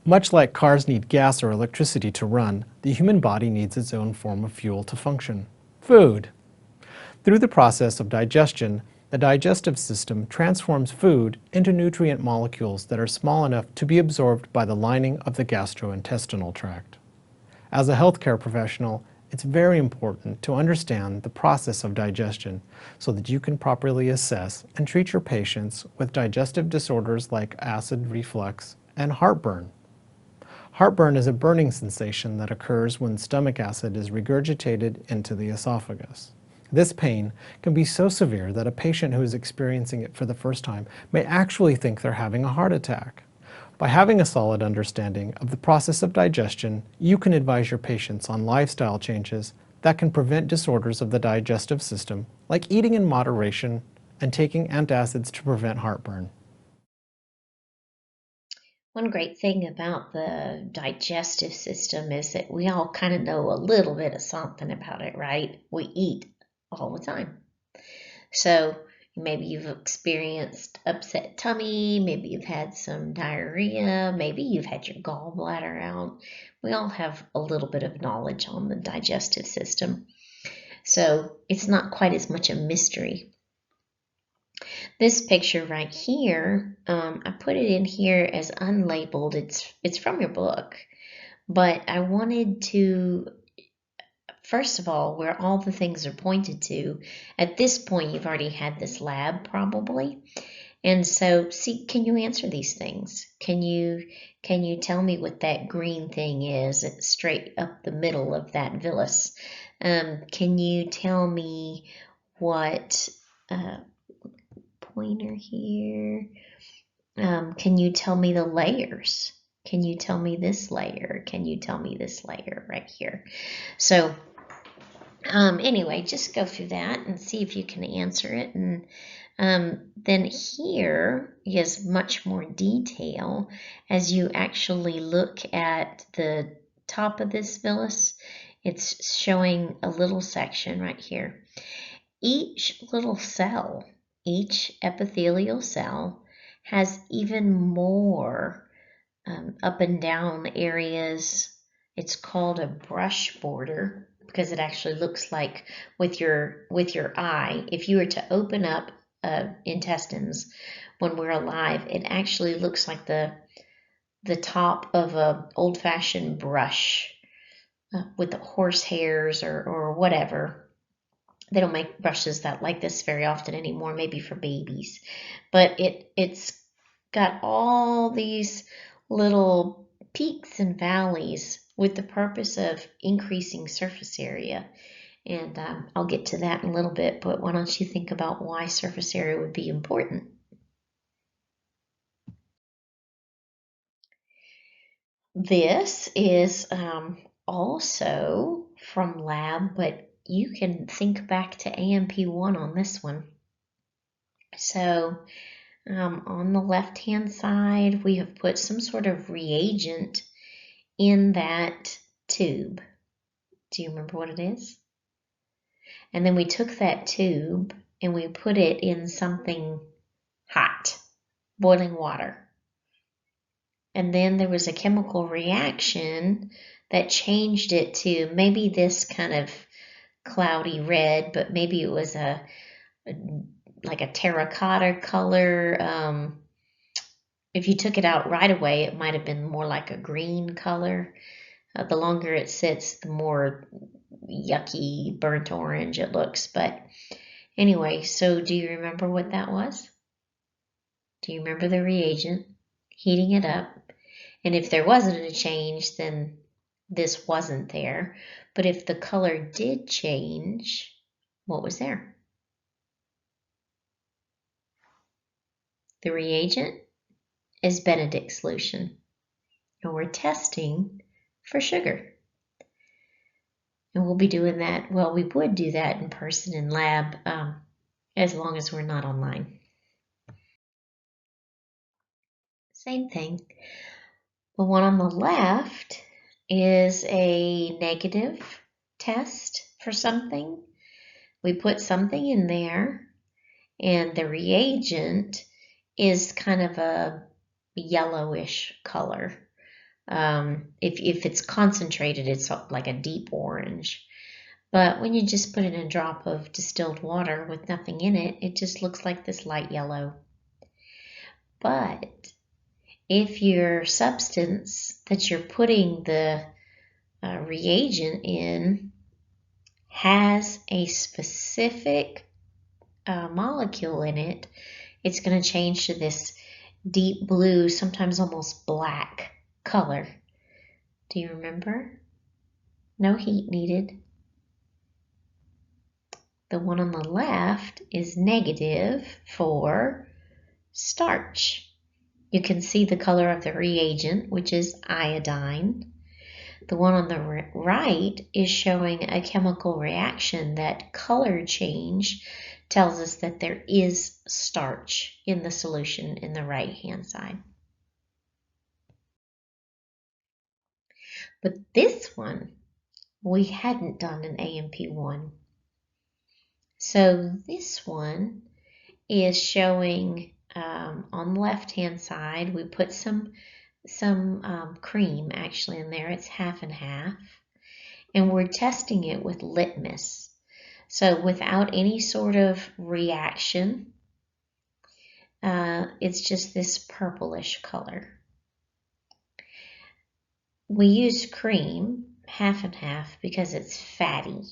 Much like cars need gas or electricity to run, the human body needs its own form of fuel to function: food. Through the process of digestion, the digestive system transforms food into nutrient molecules that are small enough to be absorbed by the lining of the gastrointestinal tract. As a healthcare professional, it's very important to understand the process of digestion so that you can properly assess and treat your patients with digestive disorders like acid reflux and heartburn. Heartburn is a burning sensation that occurs when stomach acid is regurgitated into the esophagus. This pain can be so severe that a patient who is experiencing it for the first time may actually think they're having a heart attack. By having a solid understanding of the process of digestion, you can advise your patients on lifestyle changes that can prevent disorders of the digestive system, like eating in moderation and taking antacids to prevent heartburn. One great thing about the digestive system is that we all kind of know a little bit of something about it, right? We eat all the time. So maybe you've experienced upset tummy, maybe you've had some diarrhea, maybe you've had your gallbladder out. We all have a little bit of knowledge on the digestive system. So it's not quite as much a mystery. This picture right here, I put it in here as unlabeled. It's from your book, but I wanted to, first of all, where all the things are pointed to. At this point, you've already had this lab probably, and so see, can you answer these things? Can you tell me what that green thing is? It's straight up the middle of that villus. Can you tell me what? Pointer here. Can you tell me the layers? Can you tell me this layer? Can you tell me this layer right here? So anyway, just go through that and see if you can answer it. And then here is much more detail as you actually look at the top of this villus. It's showing a little section right here. Each little cell, each epithelial cell has even more up and down areas. It's called a brush border because it actually looks like with your eye, if you were to open up intestines when we're alive, it actually looks like the top of a old-fashioned brush with the horse hairs or whatever. They don't make brushes that like this very often anymore, maybe for babies. But it's got all these little peaks and valleys with the purpose of increasing surface area. And I'll get to that in a little bit, but why don't you think about why surface area would be important? This is also from lab, but you can think back to AMP1 on this one. So on the left-hand side, we have put some sort of reagent in that tube. Do you remember what it is? And then we took that tube and we put it in something hot, boiling water. And then there was a chemical reaction that changed it to maybe this kind of cloudy red, but maybe it was like a terracotta color. If you took it out right away, it might have been more like a green color. The longer it sits, the more yucky, burnt orange it looks. But anyway, so do you remember what that was? Do you remember the reagent? Heating it up. And if there wasn't a change, then this wasn't there. But if the color did change, what was there? The reagent is Benedict solution. And we're testing for sugar. And we'll be doing that, well, we would do that in person in lab as long as we're not online. Same thing. The one on the left is a negative test for something. We put something in there, and the reagent is kind of a yellowish color. If it's concentrated, it's like a deep orange. But when you just put in a drop of distilled water with nothing in it, it just looks like this light yellow. But if your substance that you're putting the reagent in has a specific molecule in it, it's going to change to this deep blue, sometimes almost black color. Do you remember? No heat needed. The one on the left is negative for starch. You can see the color of the reagent, which is iodine. The one on the right is showing a chemical reaction. That color change tells us that there is starch in the solution in the right-hand side. But this one, we hadn't done an AMP1. So this one is showing on the left-hand side, we put some cream actually in there. It's half and half. And we're testing it with litmus. So without any sort of reaction, it's just this purplish color. We use cream, half and half, because it's fatty.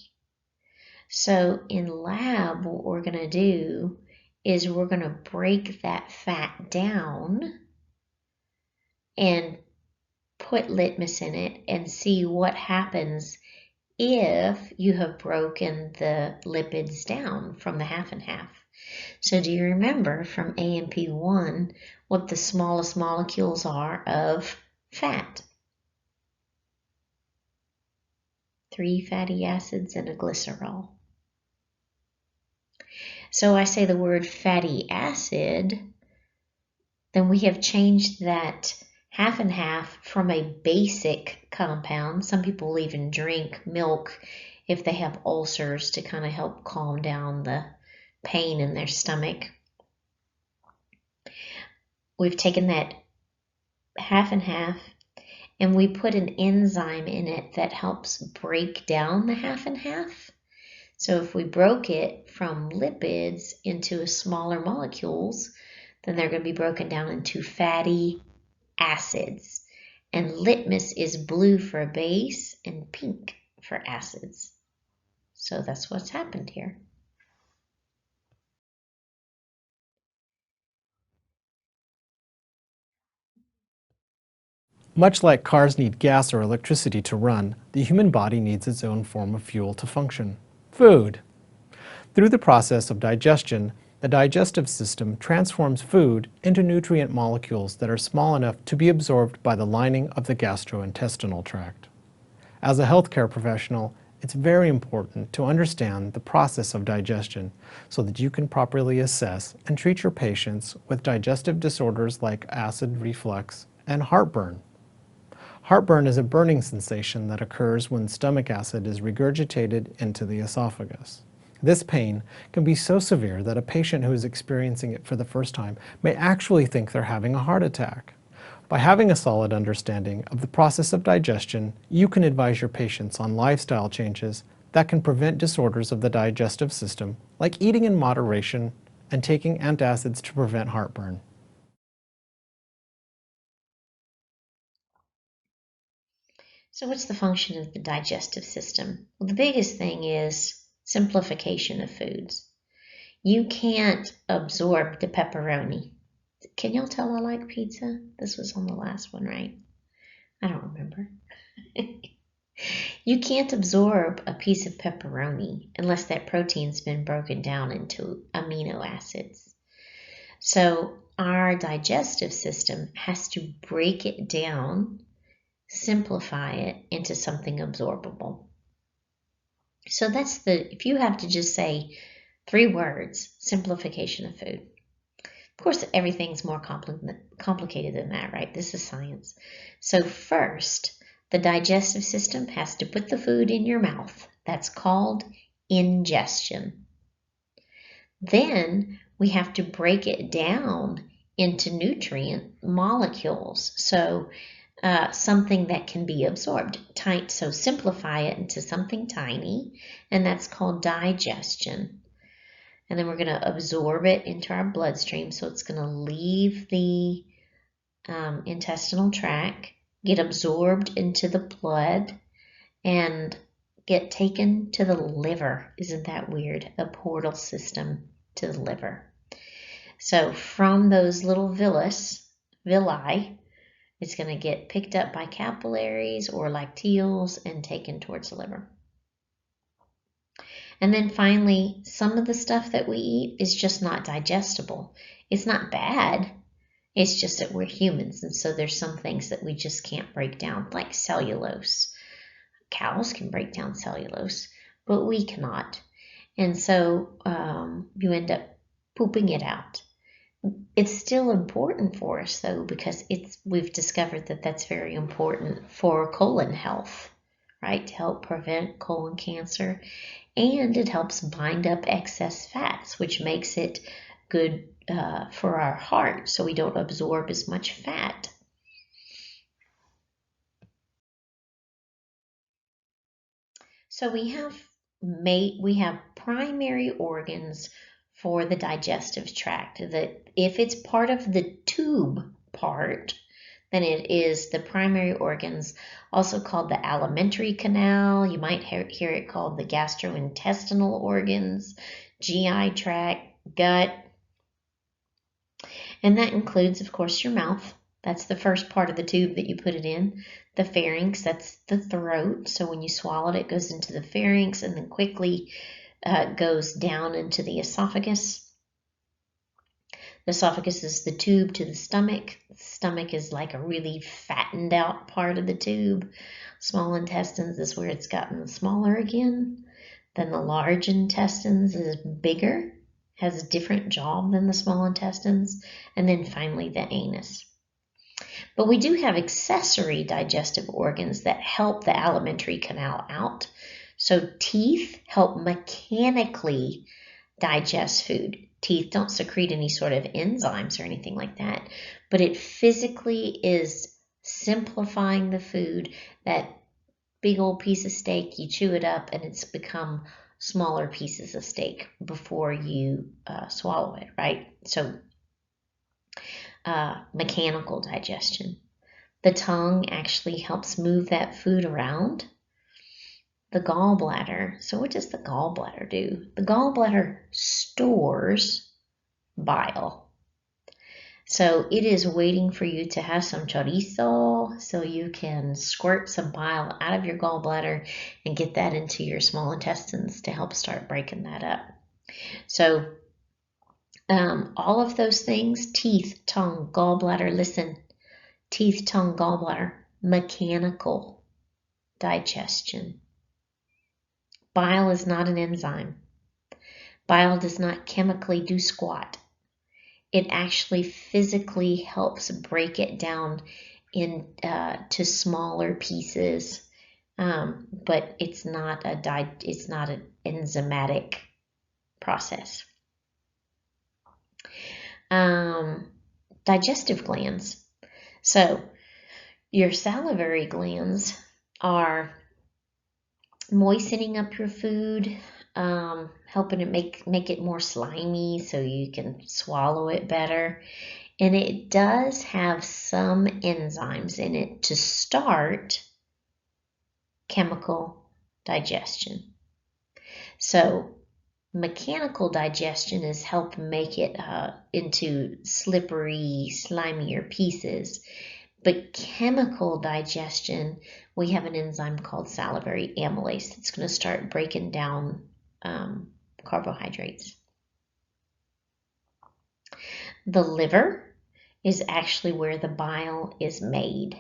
So in lab, what we're going to do is we're going to break that fat down and put litmus in it and see what happens if you have broken the lipids down from the half and half. So do you remember from AMP1 what the smallest molecules are of fat? 3 fatty acids and a glycerol. So I say the word fatty acid, then we have changed that half and half from a basic compound. Some people even drink milk if they have ulcers to kind of help calm down the pain in their stomach. We've taken that half and half and we put an enzyme in it that helps break down the half and half. So if we broke it from lipids into smaller molecules, then they're going to be broken down into fatty acids. And litmus is blue for a base and pink for acids. So that's what's happened here. Much like cars need gas or electricity to run, the human body needs its own form of fuel to function: food. Through the process of digestion, the digestive system transforms food into nutrient molecules that are small enough to be absorbed by the lining of the gastrointestinal tract. As a healthcare professional, it's very important to understand the process of digestion so that you can properly assess and treat your patients with digestive disorders like acid reflux and heartburn. Heartburn is a burning sensation that occurs when stomach acid is regurgitated into the esophagus. This pain can be so severe that a patient who is experiencing it for the first time may actually think they're having a heart attack. By having a solid understanding of the process of digestion, you can advise your patients on lifestyle changes that can prevent disorders of the digestive system, like eating in moderation and taking antacids to prevent heartburn. So what's the function of the digestive system? Well, the biggest thing is simplification of foods. You can't absorb the pepperoni. Can y'all tell I like pizza? This was on the last one, right? I don't remember. You can't absorb a piece of pepperoni unless that protein's been broken down into amino acids. So our digestive system has to break it down, simplify it into something absorbable. So if you have to just say 3 words, simplification of food. Of course, everything's more complicated than that, right? This is science. So first, the digestive system has to put the food in your mouth. That's called ingestion. Then we have to break it down into nutrient molecules. So something that can be absorbed. So simplify it into something tiny, and that's called digestion. And then we're going to absorb it into our bloodstream, so it's going to leave the intestinal tract, get absorbed into the blood, and get taken to the liver. Isn't that weird? A portal system to the liver. So from those little villi, it's going to get picked up by capillaries or lacteals and taken towards the liver. And then finally, some of the stuff that we eat is just not digestible. It's not bad. It's just that we're humans, and so there's some things that we just can't break down, like cellulose. Cows can break down cellulose, but we cannot. And so you end up pooping it out. It's still important for us, though, because we've discovered that that's very important for colon health, right? To help prevent colon cancer. And it helps bind up excess fats, which makes it good for our heart, so we don't absorb as much fat. So we have primary organs for the digestive tract. That if it's part of the tube part, then it is the primary organs, also called the alimentary canal. You might hear it called the gastrointestinal organs, GI tract, gut. And that includes, of course, your mouth. That's the first part of the tube that you put it in. The pharynx, that's the throat. So when you swallow it, it goes into the pharynx and then quickly goes down into the esophagus. The esophagus is the tube to the stomach. The stomach is like a really fattened out part of the tube. Small intestines is where it's gotten smaller again. Then the large intestines is bigger, has a different job than the small intestines. And then finally the anus. But we do have accessory digestive organs that help the alimentary canal out. So teeth help mechanically digest food. Teeth don't secrete any sort of enzymes or anything like that, but it physically is simplifying the food. That big old piece of steak, you chew it up and it's become smaller pieces of steak before you swallow it, right? So mechanical digestion. The tongue actually helps move that food around. The gallbladder. So what does the gallbladder do? The gallbladder stores bile. So it is waiting for you to have some chorizo so you can squirt some bile out of your gallbladder and get that into your small intestines to help start breaking that up. So all of those things, teeth, tongue, gallbladder, listen, teeth, tongue, gallbladder, mechanical digestion. Bile is not an enzyme. Bile does not chemically do squat. It actually physically helps break it down to smaller pieces, but it's not an enzymatic process. Digestive glands. So your salivary glands are moistening up your food, helping it make it more slimy so you can swallow it better. And it does have some enzymes in it to start chemical digestion. So mechanical digestion is help make it into slippery, slimier pieces. But chemical digestion, we have an enzyme called salivary amylase that's going to start breaking down carbohydrates. The liver is actually where the bile is made.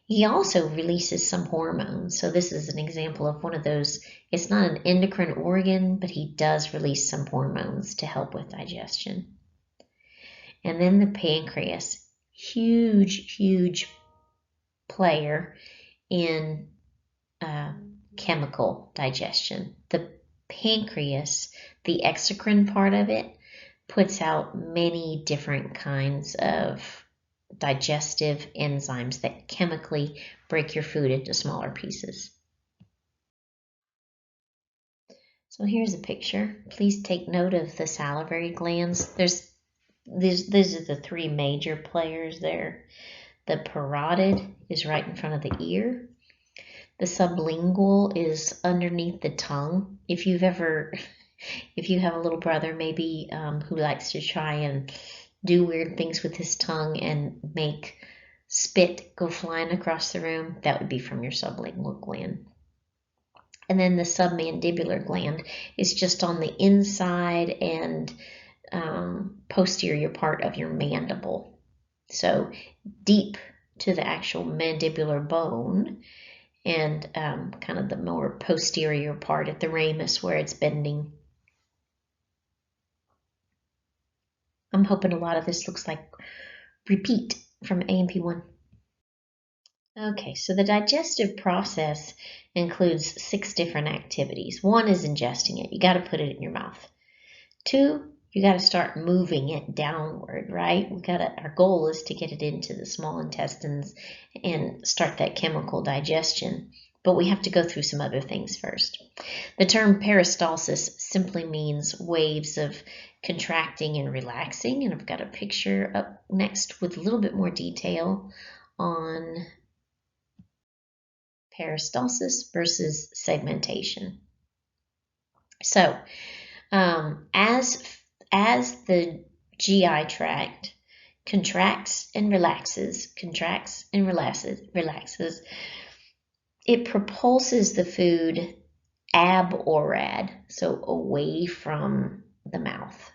He also releases some hormones. So this is an example of one of those. It's not an endocrine organ, but he does release some hormones to help with digestion. And then the pancreas. Huge player in chemical digestion. The pancreas, the exocrine part of it, puts out many different kinds of digestive enzymes that chemically break your food into smaller pieces. So here's a picture. Please take note of the salivary glands. These are the three major players there. The parotid is right in front of the ear. The sublingual is underneath the tongue. If you have a little brother maybe who likes to try and do weird things with his tongue and make spit go flying across the room, that would be from your sublingual gland. And then the submandibular gland is just on the inside and posterior part of your mandible. So deep to the actual mandibular bone and kind of the more posterior part at the ramus where it's bending. I'm hoping a lot of this looks like repeat from A&P1. Okay, so the digestive process includes 6 different activities. 1 is ingesting it. You got to put it in your mouth. 2, you got to start moving it downward, right? Our goal is to get it into the small intestines and start that chemical digestion. But we have to go through some other things first. The term peristalsis simply means waves of contracting and relaxing, and I've got a picture up next with a little bit more detail on peristalsis versus segmentation. So, as the GI tract contracts and relaxes, it propulses the food ab orad, so away from the mouth.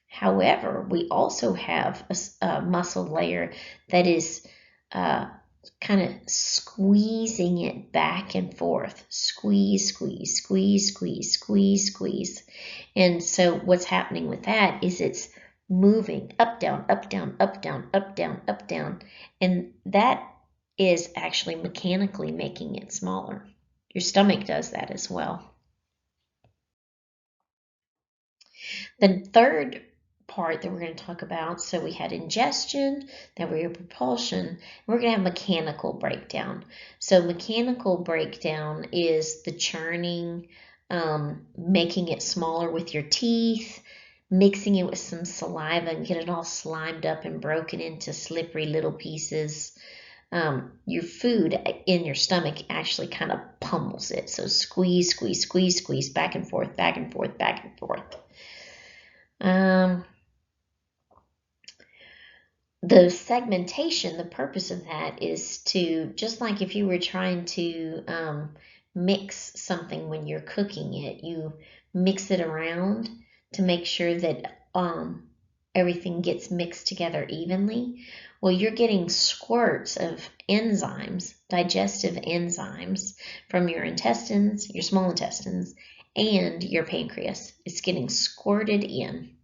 However, we also have a muscle layer that is kind of squeezing it back and forth. Squeeze, squeeze, squeeze, squeeze, squeeze, squeeze. And so what's happening with that is it's moving up, down, up, down, up, down, up, down, up, down. And that is actually mechanically making it smaller. Your stomach does that as well. The third part that we're going to talk about, so we had ingestion, then we had propulsion, we're going to have mechanical breakdown. So mechanical breakdown is the churning, making it smaller with your teeth, mixing it with some saliva and get it all slimed up and broken into slippery little pieces. Your food in your stomach actually kind of pummels it. So squeeze, squeeze, squeeze, squeeze, back and forth, back and forth, back and forth. The segmentation, the purpose of that is to, just like if you were trying to mix something when you're cooking it, you mix it around to make sure that everything gets mixed together evenly. Well, you're getting squirts of enzymes, digestive enzymes, from your intestines, your small intestines, and your pancreas. It's getting squirted in.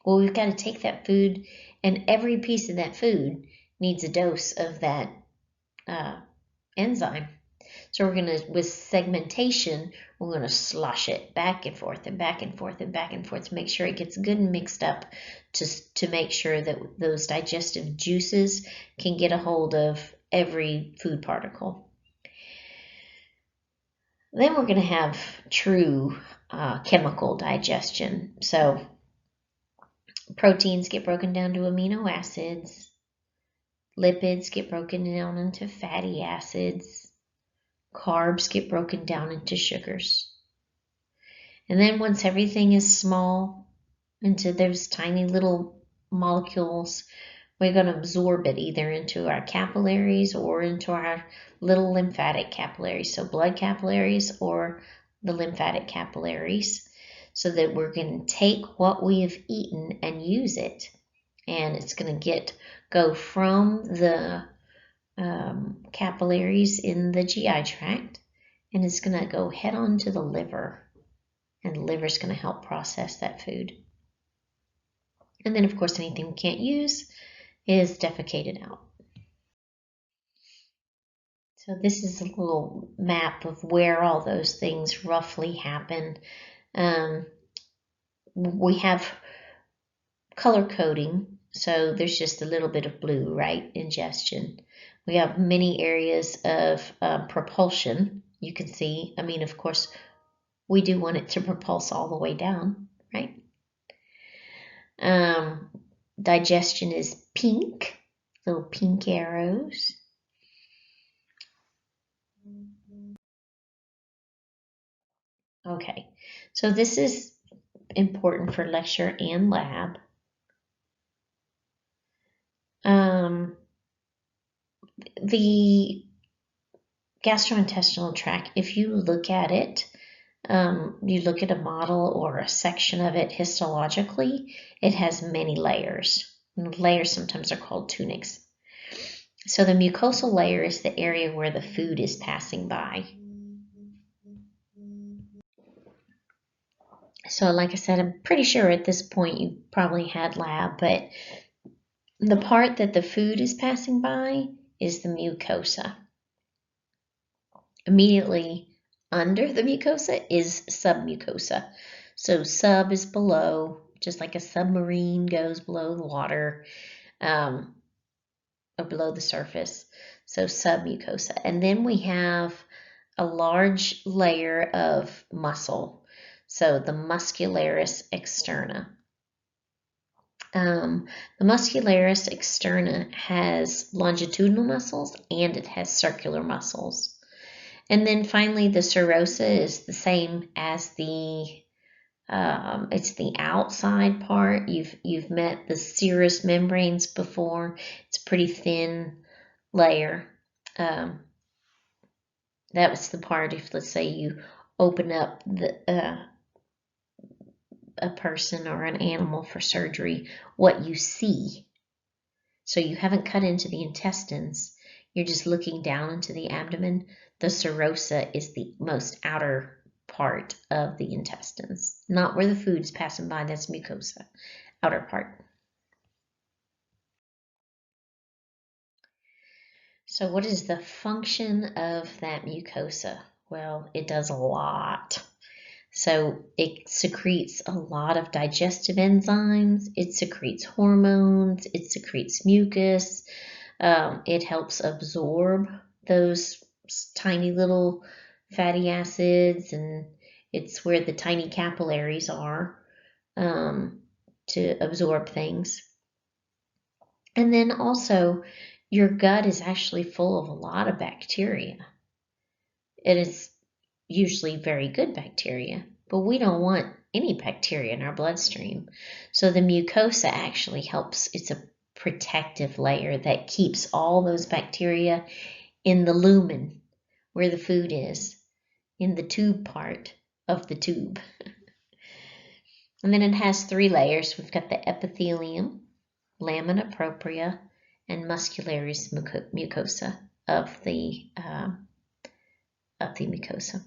Well, we've got to take that food, and every piece of that food needs a dose of that enzyme. So we're going to, with segmentation, we're going to slosh it back and forth and back and forth and back and forth to make sure it gets good and mixed up, to make sure that those digestive juices can get a hold of every food particle. Then we're going to have true chemical digestion. So proteins get broken down to amino acids. Lipids get broken down into fatty acids. Carbs get broken down into sugars. And then once everything is small into those tiny little molecules, we're going to absorb it either into our capillaries or into our little lymphatic capillaries. So blood capillaries or the lymphatic capillaries, so that we're going to take what we have eaten and use it. And it's going to go from the capillaries in the GI tract, and it's going to go head on to the liver, and the liver is going to help process that food. And then, of course, anything we can't use is defecated out. So this is a little map of where all those things roughly happen. We have color coding So there's just a little bit of blue, right? Ingestion. We have many areas of propulsion. You can see, I mean, of course, we do want it to propulse all the way down, right? Digestion is pink, little pink arrows. Okay, so this is important for lecture and lab. The gastrointestinal tract, if you look at it, you look at a model or a section of it histologically, it has many layers. And layers sometimes are called tunics. So the mucosal layer is the area where the food is passing by. So like I said, I'm pretty sure at this point you probably had lab, but the part that the food is passing by is the mucosa. Immediately under the mucosa is submucosa. So sub is below, just like a submarine goes below the water, or below the surface. So submucosa. And then we have a large layer of muscle. So the muscularis externa. The muscularis externa has longitudinal muscles and it has circular muscles. And then finally, the serosa is the same as it's the outside part. You've met the serous membranes before. It's a pretty thin layer. That was the part if, let's say, you open up a person or an animal for surgery, what you see. So you haven't cut into the intestines. You're just looking down into the abdomen. The serosa is the most outer part of the intestines, not where the food's passing by. That's mucosa, outer part. So what is the function of that mucosa? Well, it does a lot. So it secretes a lot of digestive enzymes. It secretes hormones. It secretes mucus. It helps absorb those tiny little fatty acids, and it's where the tiny capillaries are to absorb things. And then also, your gut is actually full of a lot of bacteria. It is usually very good bacteria, but we don't want any bacteria in our bloodstream. So the mucosa actually helps. It's a protective layer that keeps all those bacteria in the lumen where the food is, in the tube part of the tube. And then it has 3 layers. We've got the epithelium, lamina propria, and muscularis mucosa of the mucosa.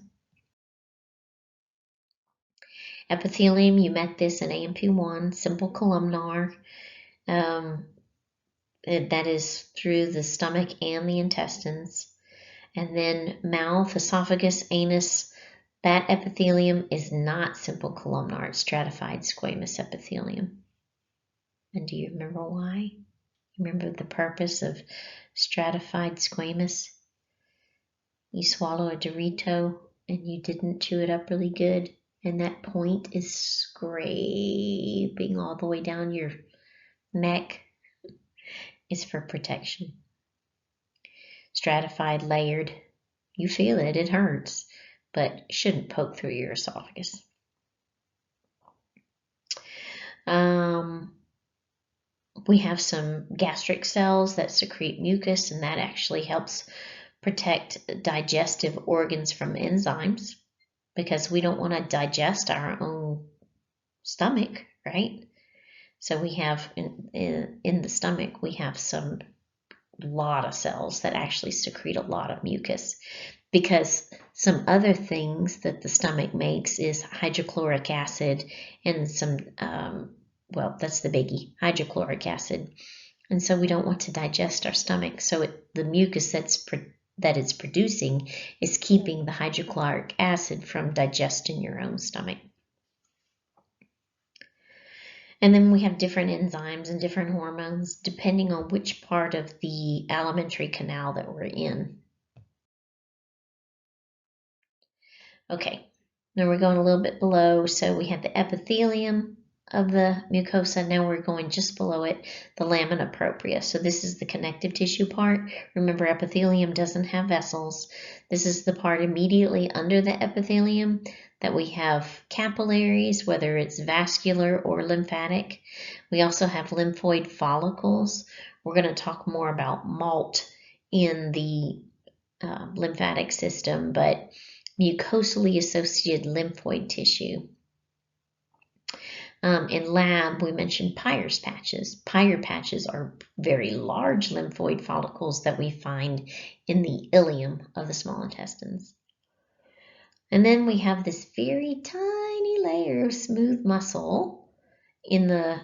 Epithelium, you met this in AMP1, simple columnar. That is through the stomach and the intestines. And then mouth, esophagus, anus, that epithelium is not simple columnar, it's stratified squamous epithelium. And do you remember why? Remember the purpose of stratified squamous? You swallow a Dorito and you didn't chew it up really good, and that point is scraping all the way down your neck. It's for protection. Stratified, layered. You feel it, it hurts, but shouldn't poke through your esophagus. We have some gastric cells that secrete mucus, and that actually helps protect digestive organs from enzymes, because we don't want to digest our own stomach, right? So we have in the stomach, we have some lot of cells that actually secrete a lot of mucus, because some other things that the stomach makes is hydrochloric acid and some, well, that's the biggie, hydrochloric acid. And so we don't want to digest our stomach. So the mucus that it's producing is keeping the hydrochloric acid from digesting your own stomach. And then we have different enzymes and different hormones depending on which part of the alimentary canal that we're in. Okay, now we're going a little bit below. So we have the epithelium of the mucosa. Now we're going just below it, the lamina propria. So this is the connective tissue part. Remember, epithelium doesn't have vessels. This is the part immediately under the epithelium that we have capillaries, whether it's vascular or lymphatic. We also have lymphoid follicles. We're going to talk more about MALT in the lymphatic system, but mucosally associated lymphoid tissue. In lab, we mentioned Peyer's patches. Peyer patches are very large lymphoid follicles that we find in the ileum of the small intestines. And then we have this very tiny layer of smooth muscle in the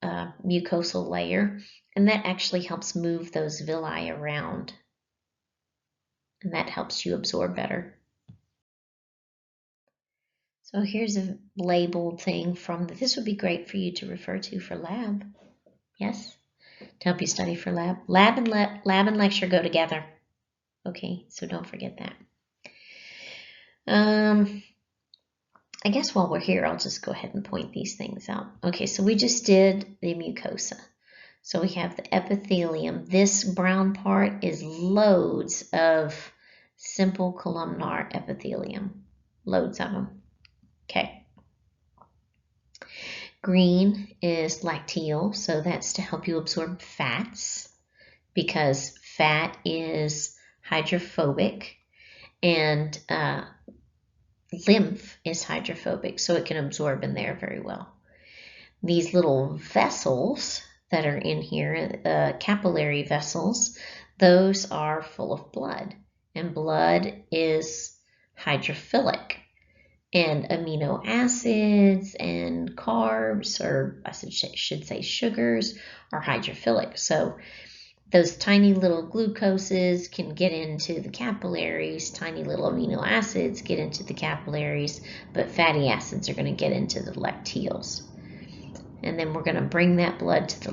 mucosal layer, and that actually helps move those villi around, and that helps you absorb better. So here's a labeled thing from this would be great for you to refer to for lab. Yes, to help you study for lab. Lab and lecture go together. Okay, so don't forget that. I guess while we're here, I'll just go ahead and point these things out. Okay, so we just did the mucosa. So we have the epithelium. This brown part is loads of simple columnar epithelium. Loads of them. Okay. Green is lacteal, so that's to help you absorb fats because fat is hydrophobic and lymph is hydrophobic, so it can absorb in there very well. These little vessels that are in here, capillary vessels, those are full of blood, and blood is hydrophilic. And amino acids and carbs, or I should say sugars, are hydrophilic. So those tiny little glucoses can get into the capillaries, tiny little amino acids get into the capillaries, but fatty acids are going to get into the lacteals. And then we're going to bring that blood to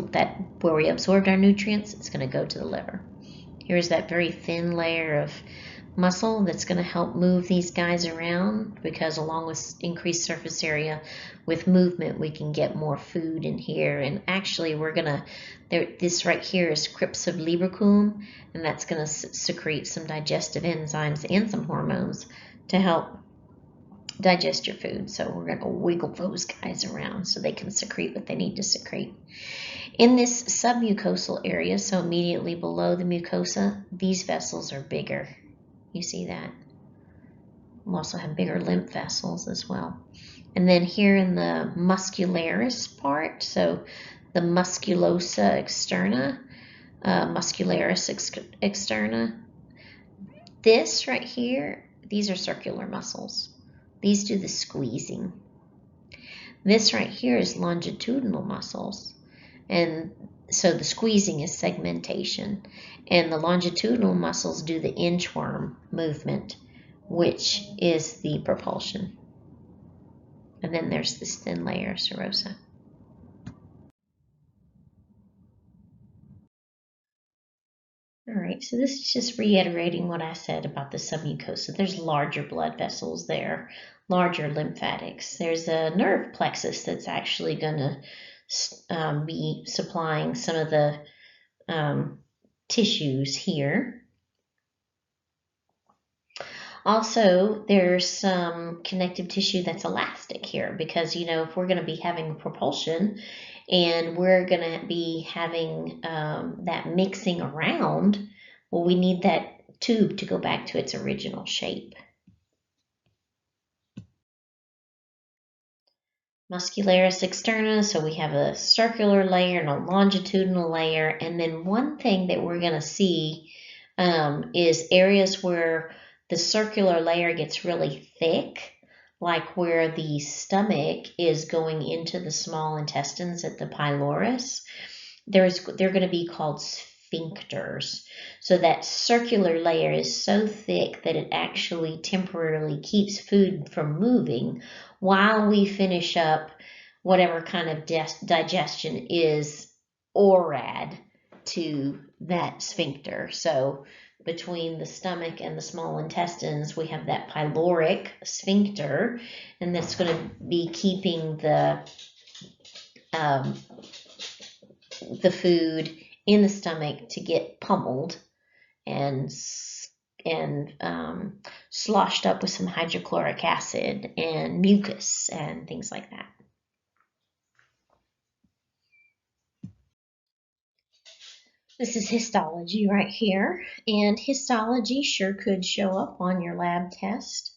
where we absorbed our nutrients, it's going to go to the liver. Here's that very thin layer of muscle that's going to help move these guys around, because along with increased surface area with movement, we can get more food in here. And actually this right here is crypts of lubricum, and that's going to secrete some digestive enzymes and some hormones to help digest your food. So we're going to wiggle those guys around so they can secrete what they need to secrete. In this submucosal area, so immediately below the mucosa, these vessels are bigger. You see that? We also have bigger lymph vessels as well. And then here in the muscularis part, so the musculosa externa, muscularis externa, this right here, these are circular muscles. These do the squeezing. This right here is longitudinal muscles. And so the squeezing is segmentation. And the longitudinal muscles do the inchworm movement, which is the propulsion. And then there's this thin layer of serosa. All right, so this is just reiterating what I said about the submucosa. There's larger blood vessels there, larger lymphatics. There's a nerve plexus that's actually going to be supplying some of the tissues here. Also, there's some connective tissue that's elastic here because, if we're going to be having propulsion and we're going to be having that mixing around, well, we need that tube to go back to its original shape. Muscularis externa, so we have a circular layer and a longitudinal layer. And then one thing that we're going to see is areas where the circular layer gets really thick, like where the stomach is going into the small intestines at the pylorus. They're going to be called sphincters. So that circular layer is so thick that it actually temporarily keeps food from moving while we finish up whatever kind of digestion is orad to that sphincter. So between the stomach and the small intestines, we have that pyloric sphincter, and that's going to be keeping the food in the stomach to get pummeled and sloshed up with some hydrochloric acid and mucus and things like that. This is histology right here, and histology sure could show up on your lab test.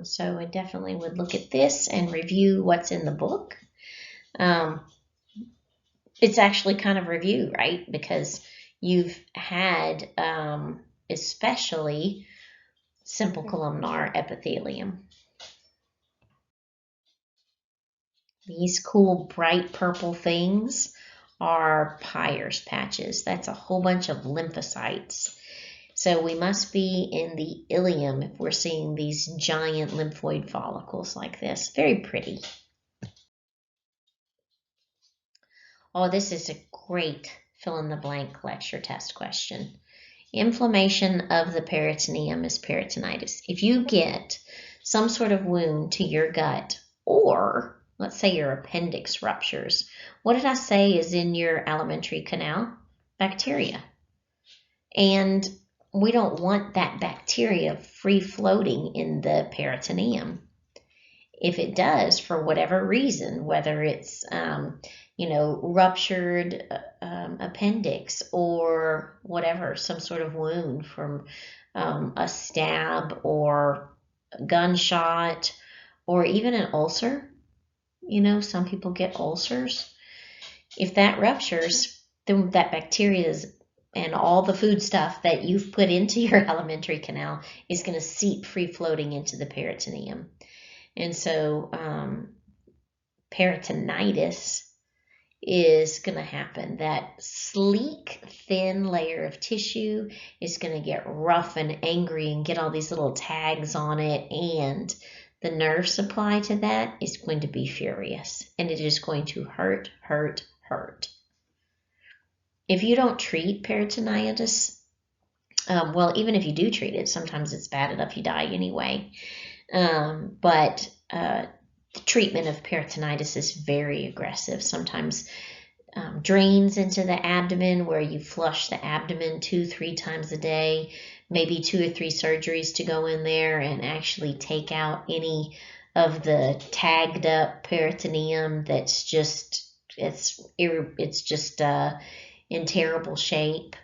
So I definitely would look at this and review what's in the book. It's actually kind of review, right? Because you've had especially simple columnar epithelium. These cool bright purple things are Peyer's patches. That's a whole bunch of lymphocytes. So we must be in the ileum if we're seeing these giant lymphoid follicles like this. Very pretty. Oh, this is a great fill-in-the-blank lecture test question. Inflammation of the peritoneum is peritonitis. If you get some sort of wound to your gut, or let's say your appendix ruptures, what did I say is in your alimentary canal? Bacteria. And we don't want that bacteria free floating in the peritoneum. If it does, for whatever reason, whether it's ruptured appendix or whatever, some sort of wound from a stab or a gunshot or even an ulcer, some people get ulcers. If that ruptures, then that bacteria and all the food stuff that you've put into your alimentary canal is going to seep free floating into the peritoneum. And so peritonitis is going to happen. That sleek, thin layer of tissue is going to get rough and angry and get all these little tags on it, and the nerve supply to that is going to be furious, and it is going to hurt, hurt, hurt. If you don't treat peritonitis, well, even if you do treat it, sometimes it's bad enough you die anyway. But the treatment of peritonitis is very aggressive. Sometimes drains into the abdomen where you flush the abdomen 2-3 times a day, maybe 2 or 3 surgeries to go in there and actually take out any of the tagged up peritoneum that's just, it's just in terrible shape.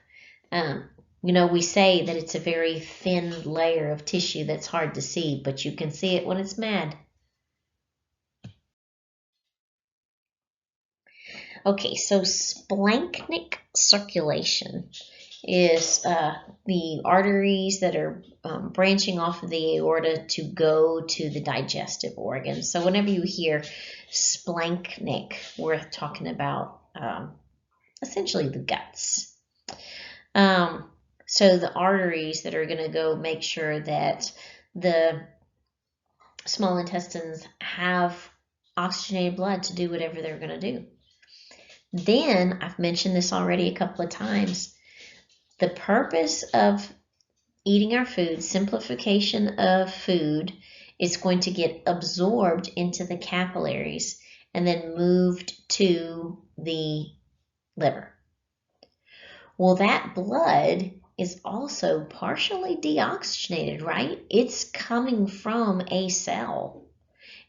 We say that it's a very thin layer of tissue that's hard to see, but you can see it when it's mad. Okay, so splanchnic circulation is the arteries that are branching off of the aorta to go to the digestive organs. So whenever you hear splanchnic, we're talking about essentially the guts. So the arteries that are going to go make sure that the small intestines have oxygenated blood to do whatever they're going to do. Then, I've mentioned this already a couple of times, the purpose of eating our food, simplification of food, is going to get absorbed into the capillaries and then moved to the liver. Well, that blood is also partially deoxygenated, right? It's coming from a cell.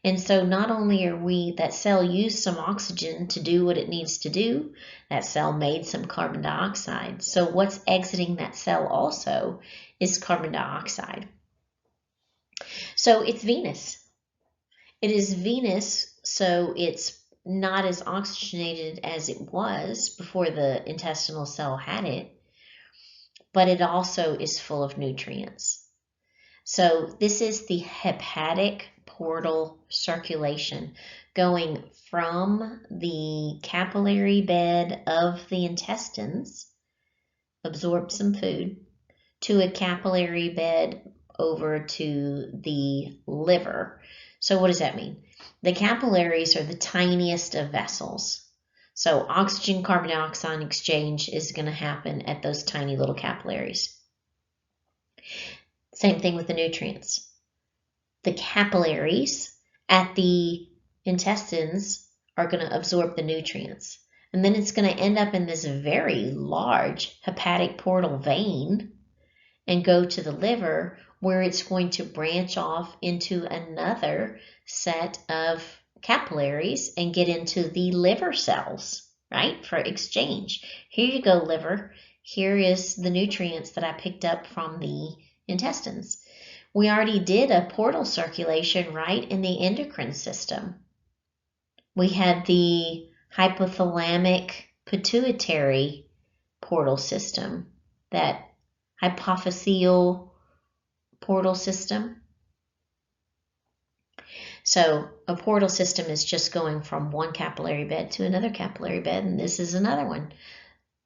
And so not only are that cell used some oxygen to do what it needs to do, that cell made some carbon dioxide. So what's exiting that cell also is carbon dioxide. So it's venous. It is venous, so it's not as oxygenated as it was before the intestinal cell had it, but it also is full of nutrients. So this is the hepatic portal circulation going from the capillary bed of the intestines, absorb some food, to a capillary bed over to the liver. So what does that mean? The capillaries are the tiniest of vessels. So oxygen carbon dioxide exchange is going to happen at those tiny little capillaries. Same thing with the nutrients. The capillaries at the intestines are going to absorb the nutrients. And then it's going to end up in this very large hepatic portal vein and go to the liver, where it's going to branch off into another set of capillaries and get into the liver cells, right, for exchange. Here you go, liver. Here is the nutrients that I picked up from the intestines. We already did a portal circulation, right, in the endocrine system. We had the hypothalamic pituitary portal system, that hypophyseal portal system. So a portal system is just going from one capillary bed to another capillary bed, and this is another one.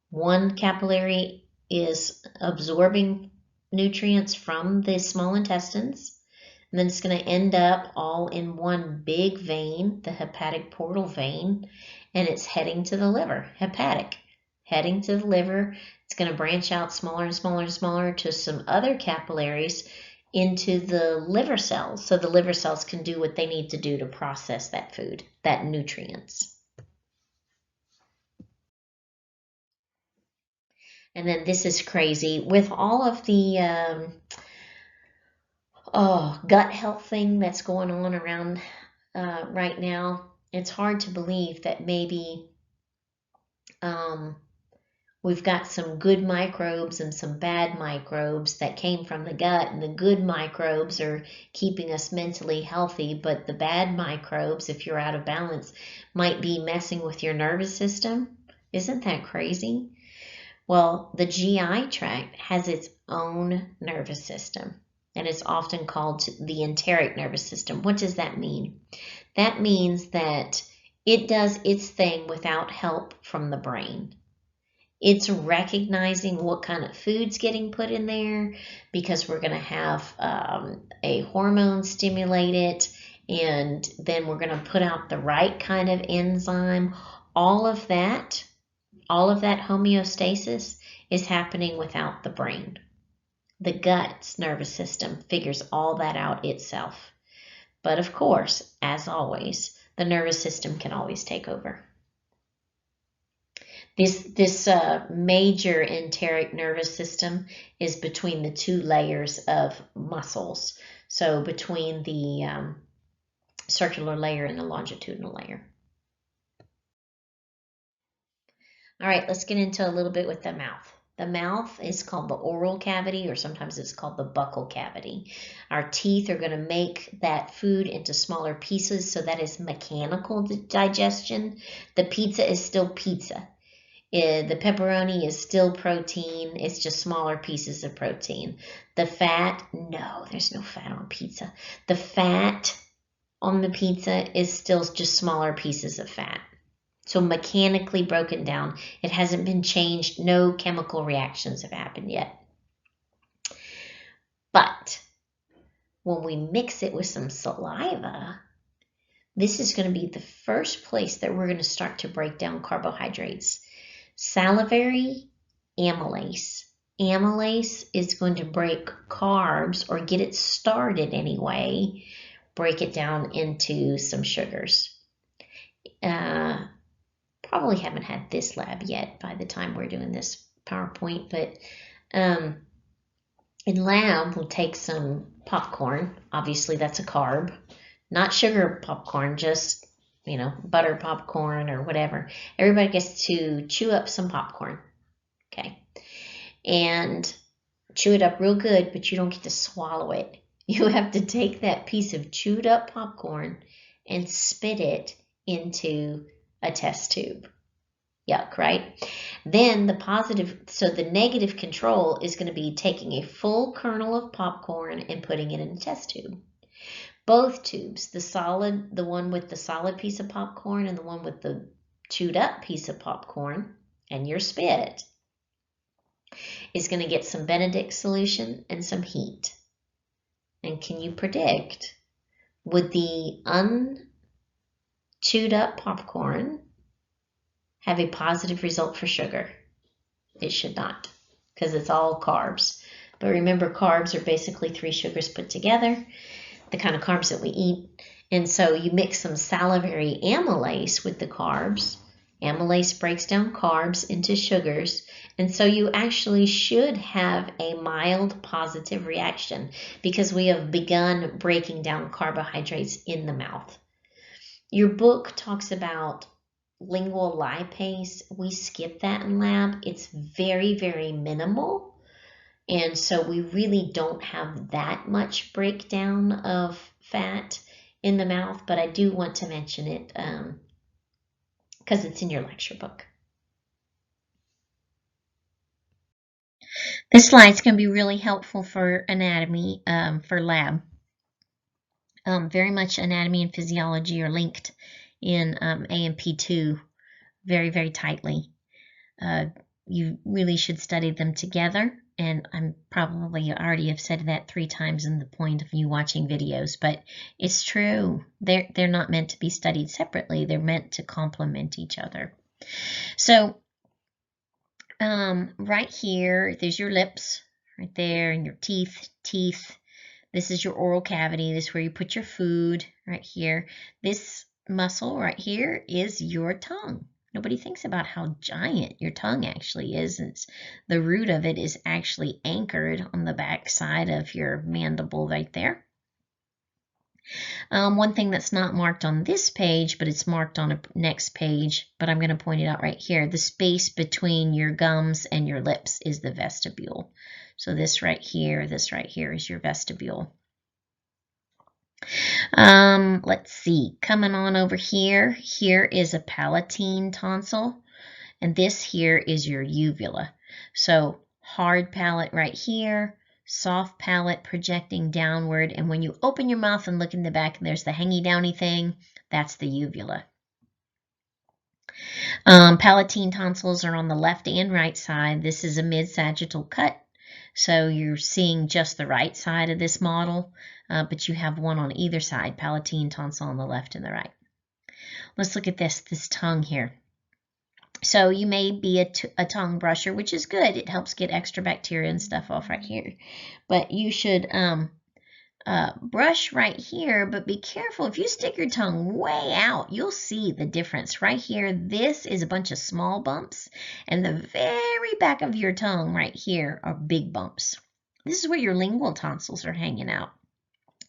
One capillary is absorbing nutrients from the small intestines, and then it's going to end up all in one big vein, the hepatic portal vein, and it's heading to the liver, hepatic, heading to the liver. It's going to branch out smaller and smaller and smaller to some other capillaries into the liver cells, so the liver cells can do what they need to do to process that food, that nutrients. And then this is crazy. With all of the gut health thing that's going on around right now, it's hard to believe that maybe we've got some good microbes and some bad microbes that came from the gut, and the good microbes are keeping us mentally healthy, but the bad microbes, if you're out of balance, might be messing with your nervous system. Isn't that crazy? Well, the GI tract has its own nervous system, and it's often called the enteric nervous system. What does that mean? That means that it does its thing without help from the brain. It's recognizing what kind of food's getting put in there, because we're going to have a hormone stimulated, and then we're going to put out the right kind of enzyme. All of that homeostasis is happening without the brain. The gut's nervous system figures all that out itself. But of course, as always, the nervous system can always take over. This major enteric nervous system is between the two layers of muscles. So between the circular layer and the longitudinal layer. All right, let's get into a little bit with the mouth. The mouth is called the oral cavity, or sometimes it's called the buccal cavity. Our teeth are going to make that food into smaller pieces, so that is mechanical digestion. The pizza is still pizza. The pepperoni is still protein. It's just smaller pieces of protein. The fat, no, there's no fat on pizza. The fat on the pizza is still just smaller pieces of fat. So mechanically broken down. It hasn't been changed. No chemical reactions have happened yet. But when we mix it with some saliva, this is going to be the first place that we're going to start to break down carbohydrates. Salivary amylase. Amylase is going to break carbs, or get it started anyway, break it down into some sugars. Probably haven't had this lab yet by the time we're doing this PowerPoint, but in lab we'll take some popcorn. Obviously that's a carb, not sugar popcorn, just butter popcorn or whatever. Everybody gets to chew up some popcorn, okay, and chew it up real good, but you don't get to swallow it. You have to take that piece of chewed up popcorn and spit it into a test tube. Yuck, right? Then the negative control is going to be taking a full kernel of popcorn and putting it in a test tube. Both tubes, the one with the solid piece of popcorn and the one with the chewed up piece of popcorn, and your spit is going to get some Benedict solution and some heat. And can you predict, would the chewed up popcorn have a positive result for sugar? It should not, because it's all carbs. But remember, carbs are basically 3 sugars put together, the kind of carbs that we eat. And so you mix some salivary amylase with the carbs. Amylase breaks down carbs into sugars. And so you actually should have a mild positive reaction because we have begun breaking down carbohydrates in the mouth. Your book talks about lingual lipase. We skip that in lab. It's very, very minimal. And so we really don't have that much breakdown of fat in the mouth, but I do want to mention it because it's in your lecture book. This slide's going to be really helpful for anatomy, for lab. Very much anatomy and physiology are linked in A&P2 very, very tightly. You really should study them together. And I'm probably already have said that 3 times in the point of you watching videos, but it's true. They're not meant to be studied separately. They're meant to complement each other. So right here, there's your lips right there, and your teeth. This is your oral cavity. This is where you put your food right here. This muscle right here is your tongue. Nobody thinks about how giant your tongue actually is. The root of it is actually anchored on the back side of your mandible right there. One thing that's not marked on this page, but it's marked on a next page, but I'm going to point it out right here. The space between your gums and your lips is the vestibule. So this right here is your vestibule. Let's see, coming on over here, here is a palatine tonsil, and this here is your uvula. So hard palate right here, soft palate projecting downward, and when you open your mouth and look in the back and there's the hangy downy thing, that's the uvula. Palatine tonsils are on the left and right side. This is a mid-sagittal cut, so you're seeing just the right side of this model, but you have one on either side, palatine tonsil on the left and the right. Let's look at this tongue here. So you may be a tongue brusher, which is good. It helps get extra bacteria and stuff off right here. But you should brush right here, but be careful. If you stick your tongue way out, you'll see the difference. Right here, this is a bunch of small bumps, and the very back of your tongue right here are big bumps. This is where your lingual tonsils are hanging out.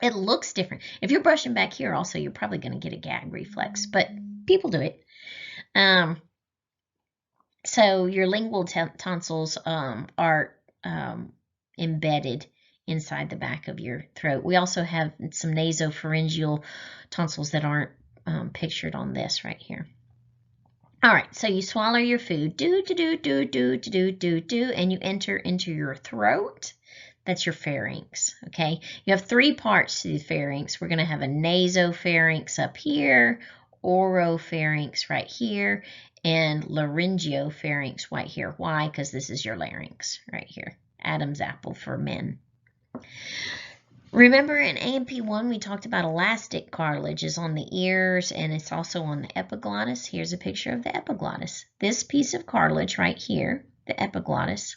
It looks different. If you're brushing back here also, you're probably going to get a gag reflex, but people do it. So your lingual tonsils are embedded inside the back of your throat. We also have some nasopharyngeal tonsils that aren't pictured on this right here. All right, so you swallow your food, and you enter into your throat. That's your pharynx, okay? You have 3 parts to the pharynx. We're going to have a nasopharynx up here, oropharynx right here, and laryngopharynx right here. Why? Because this is your larynx right here. Adam's apple for men. Remember in A&P1 we talked about elastic cartilage is on the ears and it's also on the epiglottis. Here's a picture of the epiglottis. This piece of cartilage right here, the epiglottis,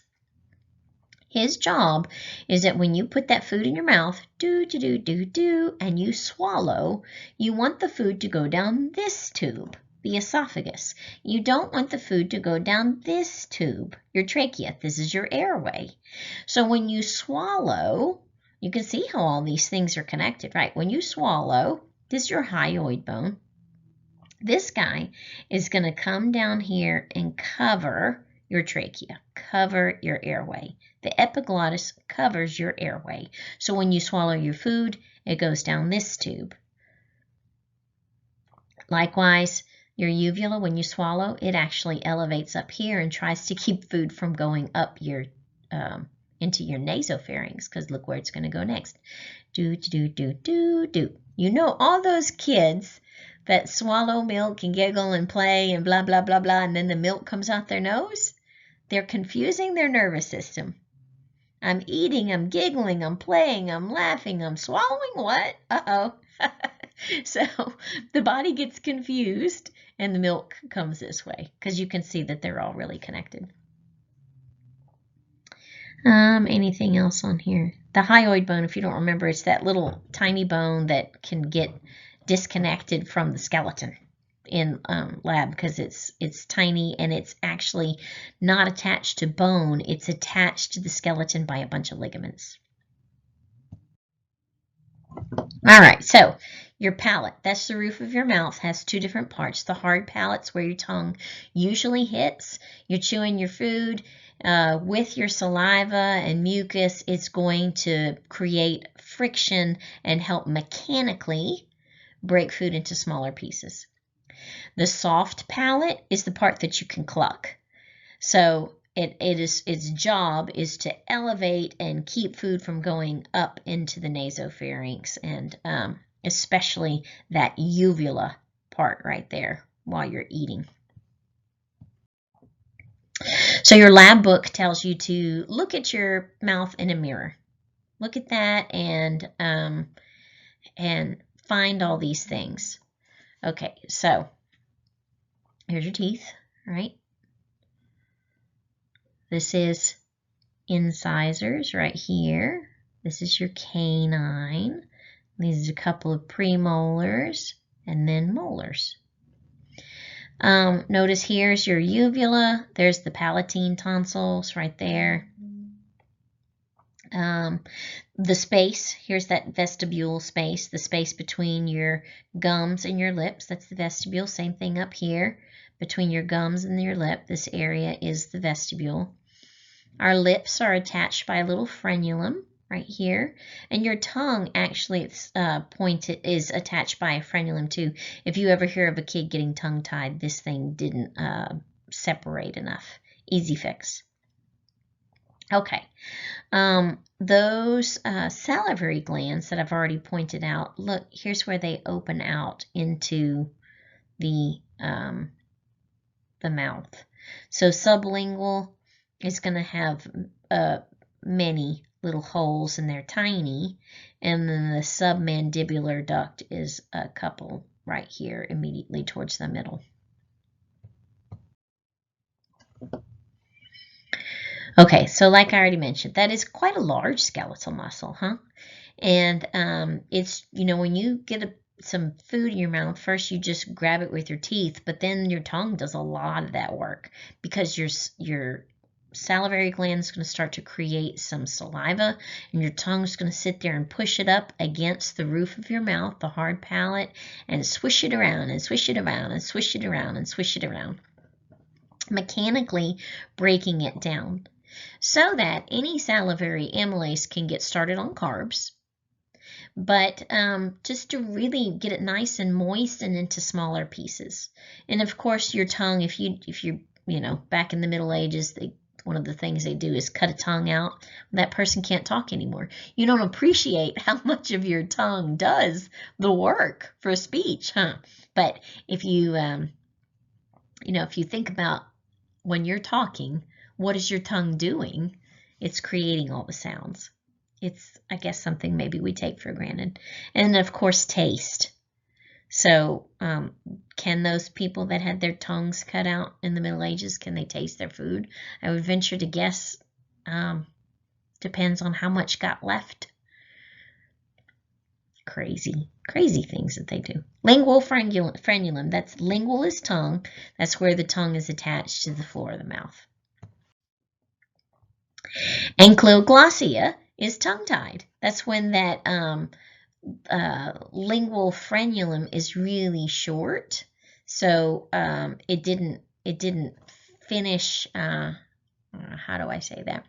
his job is that when you put that food in your mouth, and you swallow, you want the food to go down this tube, the esophagus. You don't want the food to go down this tube, your trachea. This is your airway. So when you swallow, you can see how all these things are connected, right? When you swallow, this is your hyoid bone. This guy is going to come down here and cover your trachea, cover your airway. The epiglottis covers your airway. So when you swallow your food, it goes down this tube. Likewise, your uvula, when you swallow, it actually elevates up here and tries to keep food from going up your into your nasopharynx, because look where it's going to go next. You know, all those kids that swallow milk and giggle and play and blah, blah, blah, blah, and then the milk comes out their nose? They're confusing their nervous system. I'm eating, I'm giggling, I'm playing, I'm laughing, I'm swallowing what? Uh-oh. So the body gets confused and the milk comes this way because you can see that they're all really connected. Anything else on here? The hyoid bone, if you don't remember, it's that little tiny bone that can get disconnected from the skeleton in lab because it's tiny and it's actually not attached to bone. It's attached to the skeleton by a bunch of ligaments. All right, so your palate, that's the roof of your mouth, has two different parts. The hard palate's where your tongue usually hits. You're chewing your food. With your saliva and mucus, it's going to create friction and help mechanically break food into smaller pieces. The soft palate is the part that you can cluck. So its job is to elevate and keep food from going up into the nasopharynx and especially that uvula part right there while you're eating. So your lab book tells you to look at your mouth in a mirror. Look at that and find all these things. Okay, so here's your teeth, right? This is incisors right here. This is your canine. These are a couple of premolars and then molars. Notice here's your uvula. There's the palatine tonsils right there. The space, here's that vestibule space, the space between your gums and your lips. That's the vestibule. Same thing up here. Between your gums and your lip, this area is the vestibule. Our lips are attached by a little frenulum right here, and your tongue actually is attached by a frenulum too. If you ever hear of a kid getting tongue-tied, this thing didn't separate enough. Easy fix. Okay, those salivary glands that I've already pointed out, look, here's where they open out into the mouth. So sublingual is going to have many little holes, and they're tiny, and then the submandibular duct is a couple right here immediately towards the middle. Okay, so like I already mentioned, that is quite a large skeletal muscle, huh? And it's, when you get some food in your mouth, first you just grab it with your teeth, but then your tongue does a lot of that work because your salivary gland is going to start to create some saliva, and your tongue is going to sit there and push it up against the roof of your mouth, the hard palate, and swish it around and swish it around and swish it around and swish it around, mechanically breaking it down so that any salivary amylase can get started on carbs, but just to really get it nice and moist and into smaller pieces. And of course, your tongue, if you're back in the Middle Ages, one of the things they do is cut a tongue out. That person can't talk anymore. You don't appreciate how much of your tongue does the work for speech, huh? But if you, if you think about when you're talking, what is your tongue doing? It's creating all the sounds. It's, I guess, something maybe we take for granted. And of course, taste. So can those people that had their tongues cut out in the Middle Ages, can they taste their food? I would venture to guess depends on how much got left. Crazy things that they do. Lingual frenulum, that's lingual is tongue. That's where the tongue is attached to the floor of the mouth. Ankloglossia is tongue-tied. That's when that lingual frenulum is really short, so it didn't finish. How do I say that?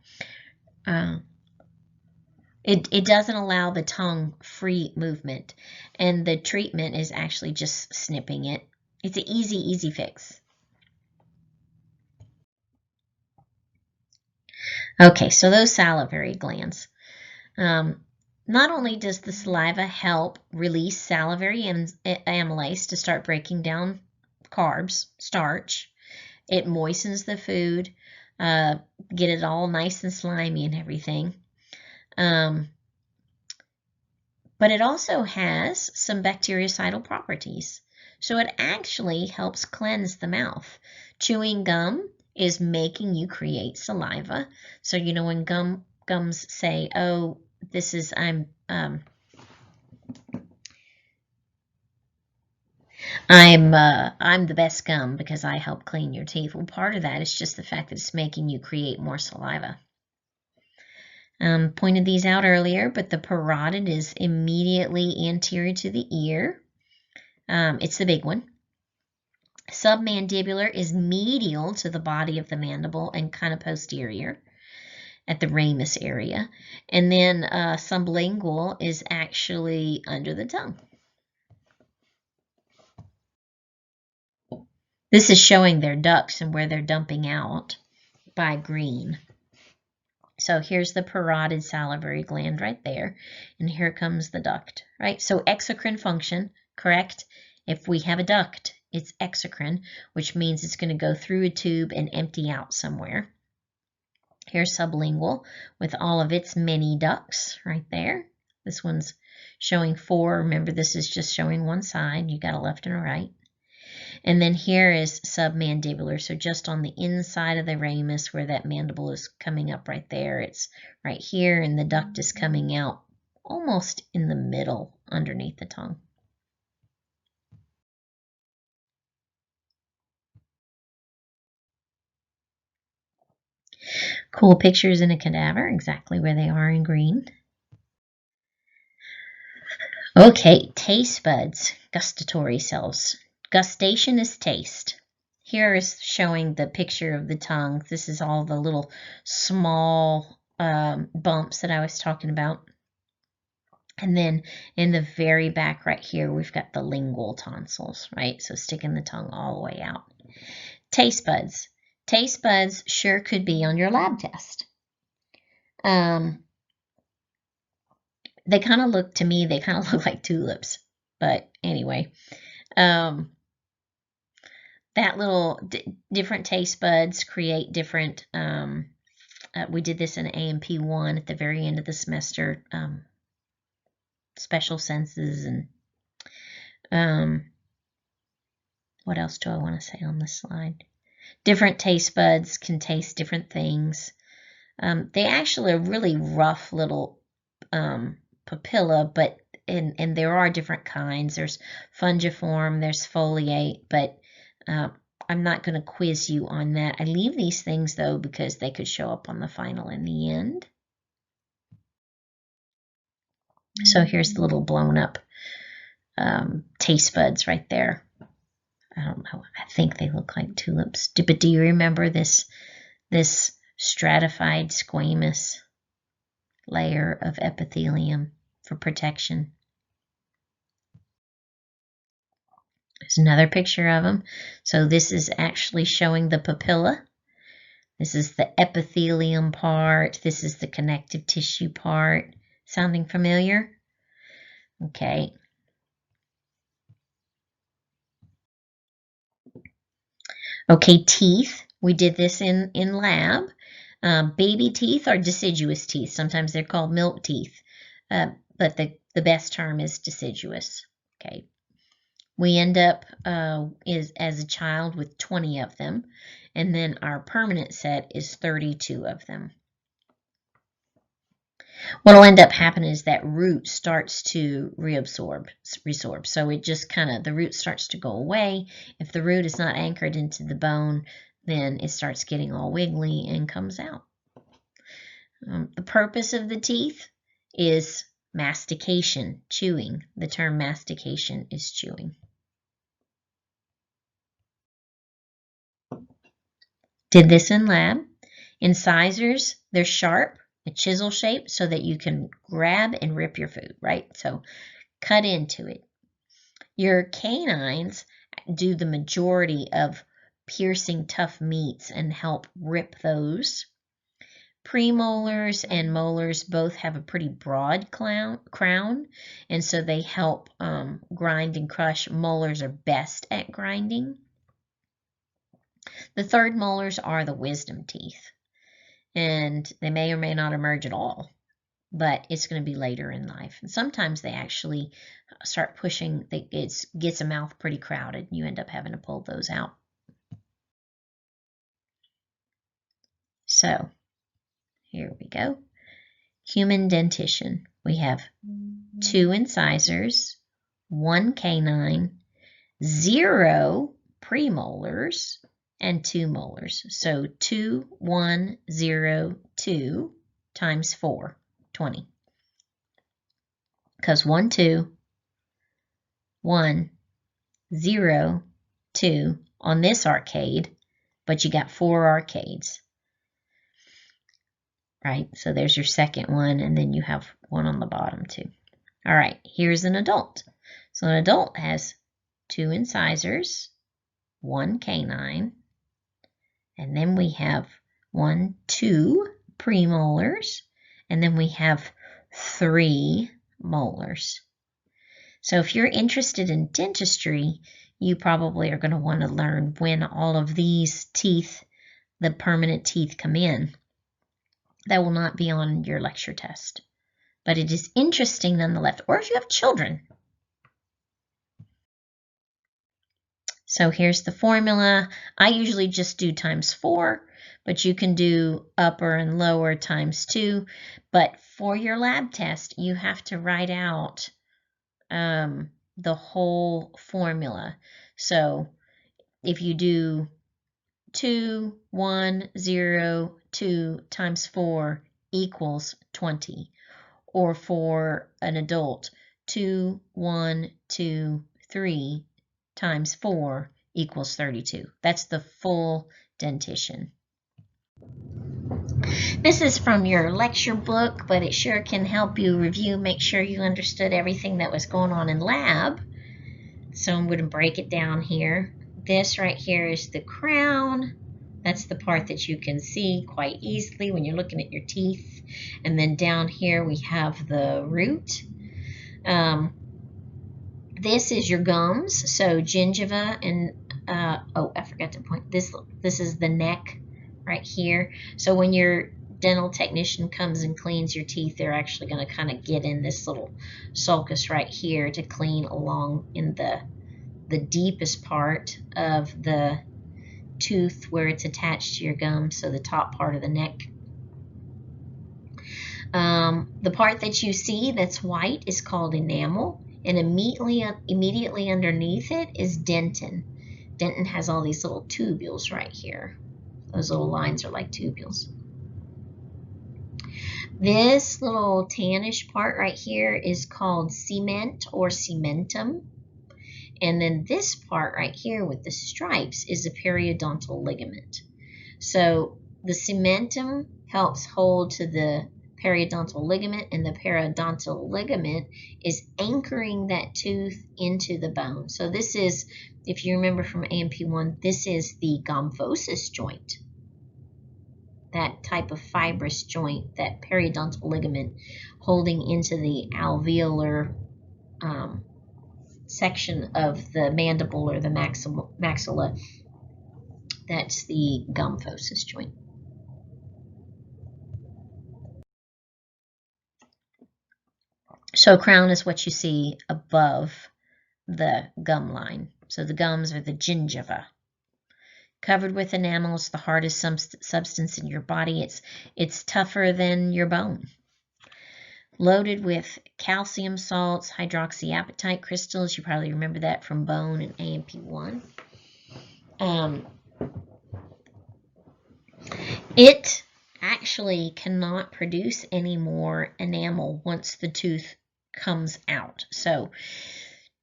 It doesn't allow the tongue free movement, and the treatment is actually just snipping it. It's an easy fix. Okay, so those salivary glands. Not only does the saliva help release salivary amylase to start breaking down carbs, starch, it moistens the food, get it all nice and slimy and everything. but it also has some bactericidal properties. So it actually helps cleanse the mouth. Chewing gum is making you create saliva. So you know when gums say, "Oh, this is I'm the best gum because I help clean your teeth." Well, part of that is just the fact that it's making you create more saliva. Pointed these out earlier, but the parotid is immediately anterior to the ear. It's the big one. Submandibular is medial to the body of the mandible and kind of posterior at the ramus area. And then sublingual is actually under the tongue. This is showing their ducts and where they're dumping out by green. So here's the parotid salivary gland right there, and here comes the duct, right? So exocrine function, correct? If we have a duct, it's exocrine, which means it's going to go through a tube and empty out somewhere. Here's sublingual with all of its many ducts right there. This one's showing 4. Remember, this is just showing one side. You got a left and a right. And then here is submandibular, so just on the inside of the ramus where that mandible is coming up right there. It's right here, and the duct is coming out almost in the middle underneath the tongue. Cool pictures in a cadaver, exactly where they are in green. Okay, taste buds, gustatory cells. Gustation is taste. Here is showing the picture of the tongue. This is all the little small bumps that I was talking about. And then in the very back right here, we've got the lingual tonsils, right? So sticking the tongue all the way out. Taste buds. Taste buds sure could be on your lab test. They kind of look, to me, they kind of look like tulips. But anyway, that little different taste buds create different, we did this in A&P 1 at the very end of the semester, special senses and what else do I want to say on this slide? Different taste buds can taste different things. They actually are really rough little papilla, but and there are different kinds. There's fungiform, there's foliate, but I'm not going to quiz you on that. I leave these things though because they could show up on the final in the end. So here's the little blown up taste buds right there. I don't know. I think they look like tulips. But do you remember this stratified squamous layer of epithelium for protection? There's another picture of them. So this is actually showing the papilla. This is the epithelium part. This is the connective tissue part. Sounding familiar? Okay. Okay, teeth. We did this in lab. Baby teeth are deciduous teeth. Sometimes they're called milk teeth, but the best term is deciduous. Okay. We end up as a child with 20 of them, and then our permanent set is 32 of them. What will end up happening is that root starts to resorb. So it just the root starts to go away. If the root is not anchored into the bone, then it starts getting all wiggly and comes out. The purpose of the teeth is mastication, chewing. The term mastication is chewing. Did this in lab. Incisors, they're sharp, a chisel shape, so that you can grab and rip your food, right? So cut into it. Your canines do the majority of piercing tough meats and help rip those. Premolars and molars both have a pretty broad crown, and so they help grind and crush. Molars are best at grinding. The third molars are the wisdom teeth, and they may or may not emerge at all. but it's going to be later in life. And sometimes they actually start pushing, it gets a mouth pretty crowded, and you end up having to pull those out. So here we go. Human dentition. We have 2 incisors, 1 canine, 0 premolars, and 2 molars. So 2, 1, 0, 2 times 4, 20. Because 1, 2, 1, 0, 2 on this arcade, but you got 4 arcades. Right? So there's your second one, and then you have one on the bottom too. All right, here's an adult. So an adult has 2 incisors, 1 canine, and then we have 2 premolars, and then we have 3 molars. So if you're interested in dentistry, you probably are going to want to learn when all of these teeth, the permanent teeth, come in. That will not be on your lecture test, but it is interesting nonetheless, or if you have children. So here's the formula. I usually just do times 4, but you can do upper and lower times 2. But for your lab test, you have to write out the whole formula. So if you do 2, 1, 0, 2 times 4 equals 20. Or for an adult, 2, 1, 2, 3 times 4 equals 32. That's the full dentition. This is from your lecture book, but it sure can help you review, make sure you understood everything that was going on in lab. So I'm going to break it down here. This right here is the crown. That's the part that you can see quite easily when you're looking at your teeth. And then down here we have the root. This is your gums, so gingiva and, oh, I forgot to point, this is the neck right here. So when your dental technician comes and cleans your teeth, they're actually going to kind of get in this little sulcus right here to clean along in the deepest part of the tooth where it's attached to your gum, so the top part of the neck. The part that you see that's white is called enamel, and immediately underneath it is dentin. Dentin has all these little tubules right here. Those little lines are like tubules. This little tannish part right here is called cement or cementum. And then this part right here with the stripes is a periodontal ligament. So the cementum helps hold to the periodontal ligament, and the periodontal ligament is anchoring that tooth into the bone. So this is, if you remember from AMP1, this is the gomphosis joint. That type of fibrous joint, that periodontal ligament holding into the alveolar section of the mandible or the maxilla. That's the gomphosis joint. So crown is what you see above the gum line. So the gums are the gingiva. Covered with enamel, it's the hardest substance in your body. It's tougher than your bone. Loaded with calcium salts, hydroxyapatite crystals. You probably remember that from bone and AMP1. It actually cannot produce any more enamel once the tooth comes out. So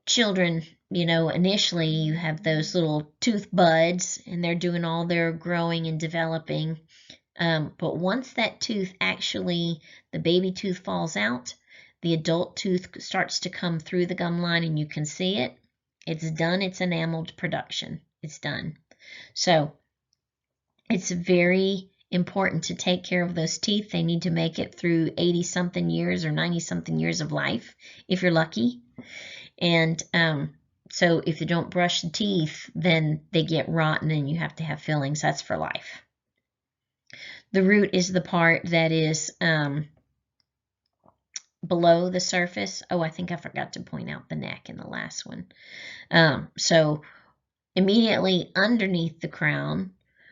children, you know, initially you have those little tooth buds and they're doing all their growing and developing. But once that tooth actually, the baby tooth falls out, the adult tooth starts to come through the gum line and you can see it. It's done its enameled production. It's done. So it's very important to take care of those teeth. They need to make it through 80-something years or 90-something years of life, if you're lucky. And so if you don't brush the teeth, then they get rotten and you have to have fillings. That's for life. The root is the part that is below the surface. Oh, I think I forgot to point out the neck in the last one. So immediately underneath the crown,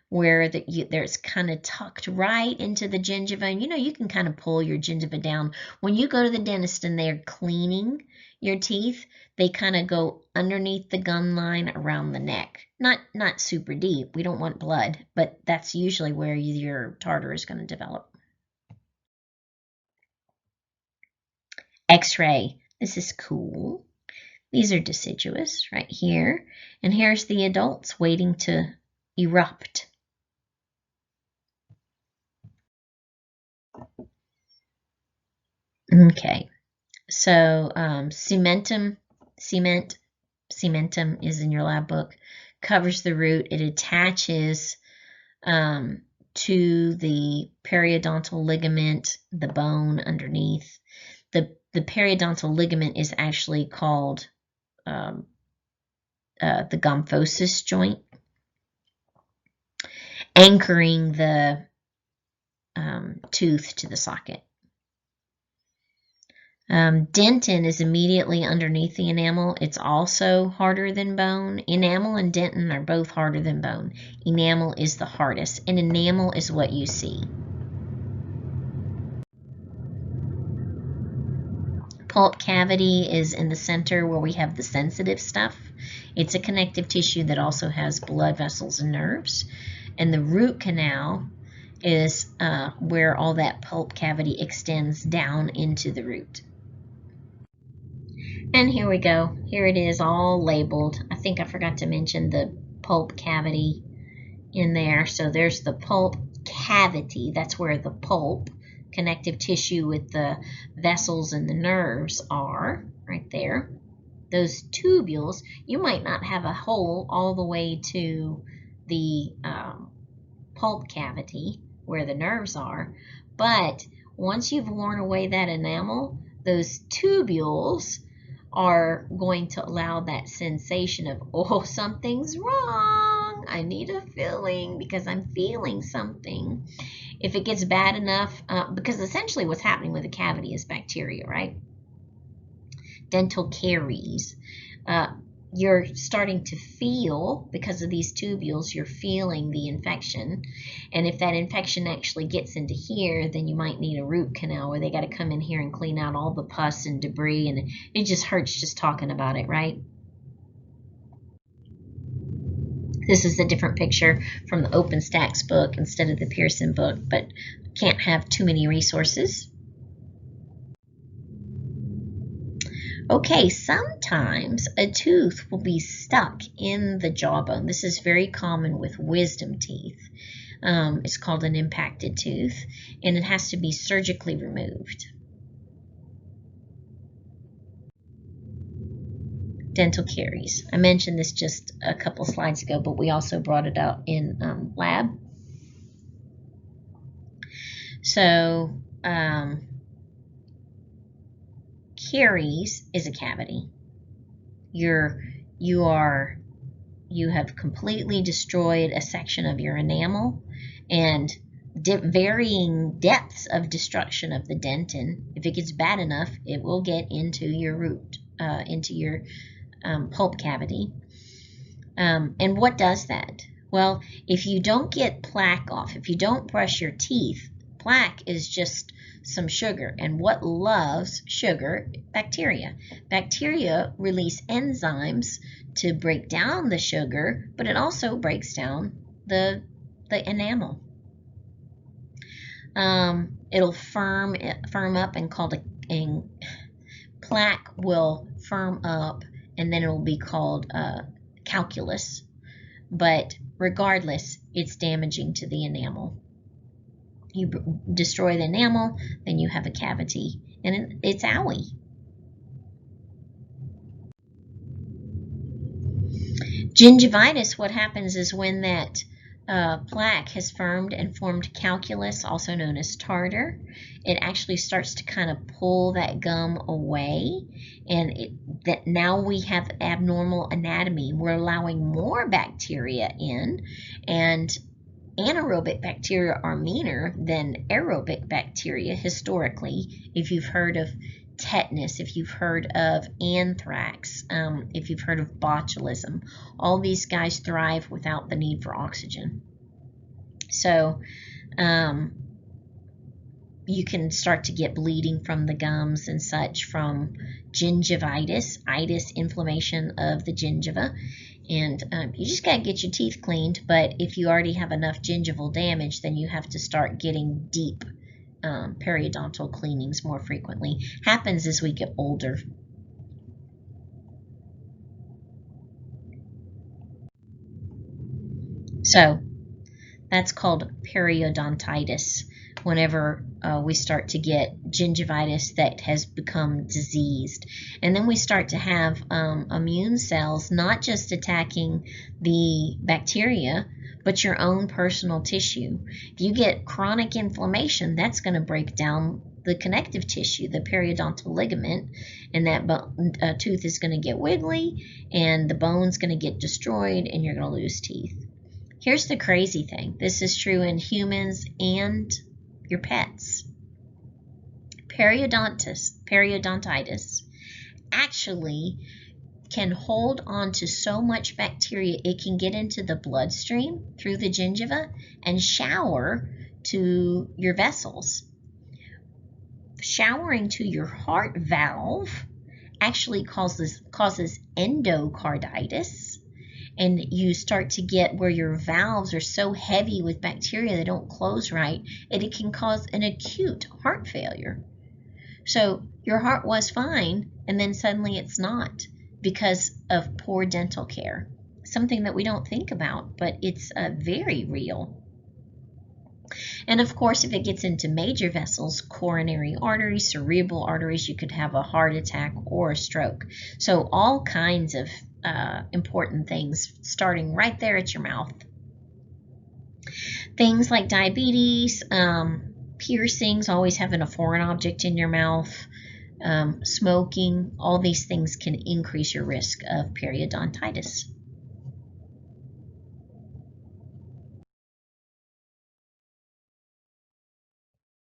where there's kind of tucked right into the gingiva. And you can kind of pull your gingiva down. When you go to the dentist and they're cleaning your teeth, they kind of go underneath the gum line around the neck. Not super deep. We don't want blood, but that's usually where your tartar is going to develop. X-ray. This is cool. These are deciduous right here. And here's the adults waiting to erupt. Okay, so cementum is in your lab book, covers the root. It attaches to the periodontal ligament, the bone underneath. The periodontal ligament is actually called the gomphosis joint, anchoring the tooth to the socket. Dentin is immediately underneath the enamel. It's also harder than bone. Enamel and dentin are both harder than bone. Enamel is the hardest, and enamel is what you see. Pulp cavity is in the center where we have the sensitive stuff. It's a connective tissue that also has blood vessels and nerves. And the root canal is where all that pulp cavity extends down into the root. And here we go. Here it is all labeled. I think I forgot to mention the pulp cavity in there. So there's the pulp cavity. That's where the pulp, connective tissue with the vessels and the nerves are, right there. Those tubules, you might not have a hole all the way to the pulp cavity where the nerves are, but once you've worn away that enamel, those tubules are going to allow that sensation of, oh, something's wrong. I need a filling because I'm feeling something. If it gets bad enough, because essentially what's happening with the cavity is bacteria, right? Dental caries. You're starting to feel, because of these tubules, you're feeling the infection. And if that infection actually gets into here, then you might need a root canal where they got to come in here and clean out all the pus and debris. And it just hurts just talking about it, right? This is a different picture from the OpenStax book instead of the Pearson book, but can't have too many resources. Okay, sometimes a tooth will be stuck in the jawbone. This is very common with wisdom teeth. It's called an impacted tooth, and it has to be surgically removed. Dental caries. I mentioned this just a couple slides ago, but we also brought it out in lab. So, caries is a cavity. You have completely destroyed a section of your enamel, and varying depths of destruction of the dentin. If it gets bad enough, it will get into your root, into your pulp cavity. And what does that? Well, if you don't get plaque off, if you don't brush your teeth, plaque is just some sugar. And what loves sugar? Bacteria. Bacteria release enzymes to break down the sugar, but it also breaks down the enamel. It'll firm up and called a plaque will firm up, and then it will be called calculus. But regardless, it's damaging to the enamel. You destroy the enamel, then you have a cavity, and it's owie. Gingivitis, what happens is when that plaque has firmed and formed calculus, also known as tartar, it actually starts to kind of pull that gum away, and that now we have abnormal anatomy. We're allowing more bacteria in, and anaerobic bacteria are meaner than aerobic bacteria historically. If you've heard of tetanus, if you've heard of anthrax, if you've heard of botulism, all these guys thrive without the need for oxygen. So you can start to get bleeding from the gums and such from gingivitis, itis, inflammation of the gingiva. And you just got to get your teeth cleaned, but if you already have enough gingival damage, then you have to start getting deep periodontal cleanings more frequently. Happens as we get older. So that's called periodontitis, whenever we start to get gingivitis that has become diseased. And then we start to have immune cells not just attacking the bacteria, but your own personal tissue. If you get chronic inflammation, that's going to break down the connective tissue, the periodontal ligament, and that tooth is going to get wiggly, and the bone's going to get destroyed, and you're going to lose teeth. Here's the crazy thing. This is true in humans and your pets. Periodontitis actually can hold on to so much bacteria it can get into the bloodstream through the gingiva and shower to your vessels. Showering to your heart valve actually causes endocarditis. And you start to get where your valves are so heavy with bacteria they don't close right, and it can cause an acute heart failure. So your heart was fine, and then suddenly it's not because of poor dental care. Something that we don't think about, but it's very real. And of course, if it gets into major vessels, coronary arteries, cerebral arteries, you could have a heart attack or a stroke. So all kinds of important things starting right there at your mouth. Things like diabetes, piercings, always having a foreign object in your mouth, smoking, all these things can increase your risk of periodontitis.